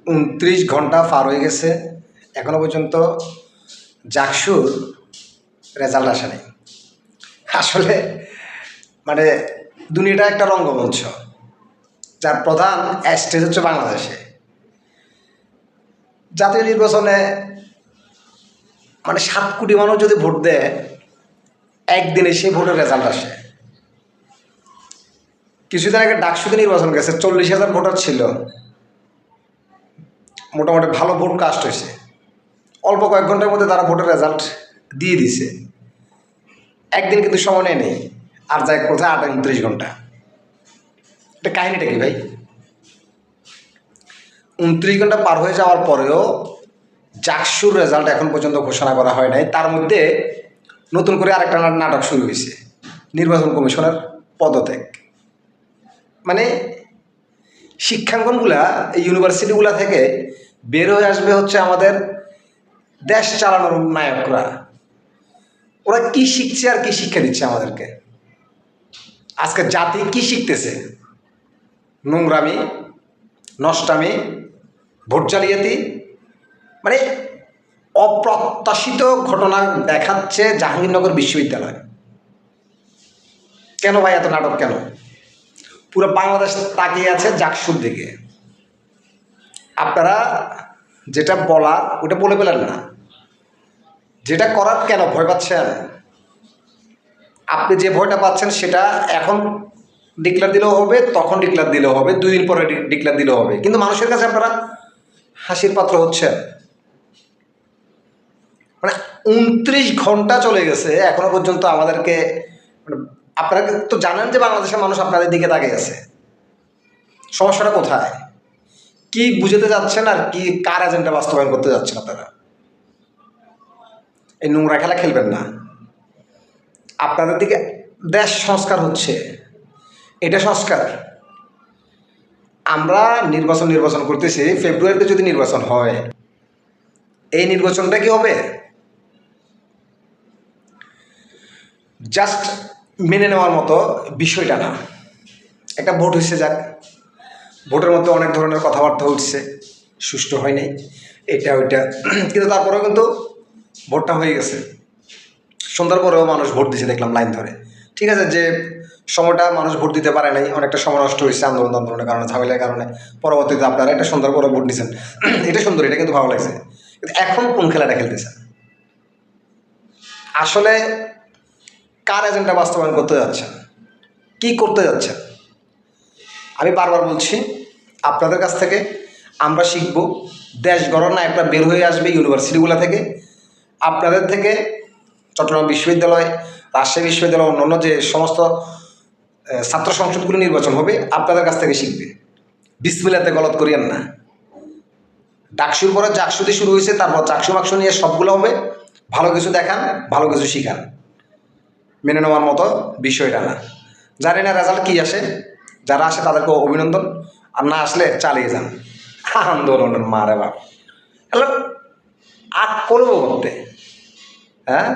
29 ঘন্টা পার হয়ে গেছে, এখনো পর্যন্ত জাকসুর রেজাল্ট আসে নাই। আসলে মানে দুনিয়াটা একটা রঙ্গমঞ্চ, যার প্রধান স্টেজ হচ্ছে বাংলাদেশে। জাতীয় নির্বাচনে 7 কোটি মানুষ যদি ভোট দেয়, একদিনে সেই ভোটের রেজাল্ট আসে। কিছুদিন আগে ডাকসুতে নির্বাচন গেছে, 40,000 ভোটার ছিল, মোটামুটি ভালো ভোট কাস্ট হয়েছে। অল্প কয়েক ঘন্টার মধ্যে তারা ভোটের রেজাল্ট দিয়ে দিছে। একদিন কিন্তু সময় নেই, আর যায় কোথায় 29 ঘন্টা। এটা কাহিনিটা কি ভাই? 29 ঘন্টা পার হয়ে যাওয়ার পরেও জাকসুর রেজাল্ট এখন পর্যন্ত ঘোষণা করা হয় নাই। তার মধ্যে নতুন করে আরেকটা নাটক শুরু হয়েছে, নির্বাচন কমিশনের পদত্যাগ। শিক্ষাঙ্গনগুলা, এই ইউনিভার্সিটিগুলা থেকে বের হয়ে আসবে হচ্ছে আমাদের দেশ চালানোর নায়করা। ওরা কি শিখছে আর কি শিক্ষা দিচ্ছে আমাদেরকে? আজকে জাতি কি শিখতেছে? নোংরামি, নষ্টামি, ভোট জালিয়াতি। অপ্রত্যাশিত ঘটনা দেখাচ্ছে জাহাঙ্গীরনগর বিশ্ববিদ্যালয়। কেন ভাই এত নাটক কেন? পুরো বাংলাদেশ তাকিয়ে আছে জাকসুর দিকে। আপনারা যেটা বলার ওটা বলে পেলেন না, যেটা করার কেন ভয় পাচ্ছেন? আপনি যে ভয়টা পাচ্ছেন সেটা এখন ডিক্লেয়ার দিলেও হবে, তখন ডিক্লেয়ার দিলেও হবে, 2 দিন পরে ডিক্লেয়ার দিলেও হবে, কিন্তু মানুষের কাছে আপনারা হাসির পাত্র হচ্ছেন। 29 ঘন্টা চলে গেছে, এখনো পর্যন্ত আমাদেরকে আপনারা তো জানেন যে বাংলাদেশের মানুষ আপনাদের দিকে তাকিয়ে আছে। সমস্যাটা কোথায়? কি বুঝাতে যাচ্ছেন আর কি কার এজেন্ডা বাস্তবায়ন করতে যাচ্ছেন আপনারা? এই নোংরা খেলা খেলবেন না। আপনাদের দিকে দেশ সংস্কার হচ্ছে, এটা সংস্কার। আমরা নির্বাচন করতেছি, ফেব্রুয়ারিতে যদি নির্বাচন হয়, এই নির্বাচনটা কি হবে? জাস্ট মেনে নেওয়ার মতো বিষয়টা না। একটা ভোট হয়েছে, যাক, ভোটের মধ্যে অনেক ধরনের কথাবার্তা উঠছে, সুষ্ঠু হয় নাই, এটা ওইটা, কিন্তু তারপরেও কিন্তু ভোটটা হয়ে গেছে। সন্ধ্যার পরেও মানুষ ভোট দিচ্ছে, দেখলাম লাইন ধরে। ঠিক আছে, যে সময়টা মানুষ ভোট দিতে পারে নাই, অনেকটা সময় নষ্ট হয়েছে আন্দোলনের কারণে, ঝামেলার কারণে। পরবর্তীতে আপনারা একটা সন্ধ্যার পরে ভোট দিচ্ছেন, এটা সুন্দর, এটা কিন্তু ভালো লাগছে। কিন্তু এখন কোন খেলাটা খেলতেছেন? আসলে কার এজেন্ডা বাস্তবায়ন করতে যাচ্ছেন? কি করতে যাচ্ছেন? আমি বারবার বলছি, আপনাদের কাছ থেকে আমরা শিখব। দেশ গড়ার নায়করা বের হয়ে আসবে ইউনিভার্সিটিগুলো থেকে। আপনাদের থেকে চট্টগ্রাম বিশ্ববিদ্যালয়, রাজশাহী বিশ্ববিদ্যালয়, অন্যান্য যে সমস্ত ছাত্র সংসদগুলো নির্বাচন হবে, আপনাদের কাছ থেকে শিখবে। বিসমিল্লাতে গলত করিয়েন না। ডাকসুর পরে জাকসুতে শুরু হয়েছে, তারপর চাকসু মাকসু নিয়ে সবগুলো হবে। ভালো কিছু দেখান, ভালো কিছু শিখান, মেনে নেওয়ার মতো বিষয়টা না। জানি না রেজাল্ট কী আসে, যারা আসে তাদেরকে অভিনন্দন, আর না আসলে চালিয়ে যান আন্দোলনের মারে বাপ। হ্যালো, আগ করবো করতে, হ্যাঁ।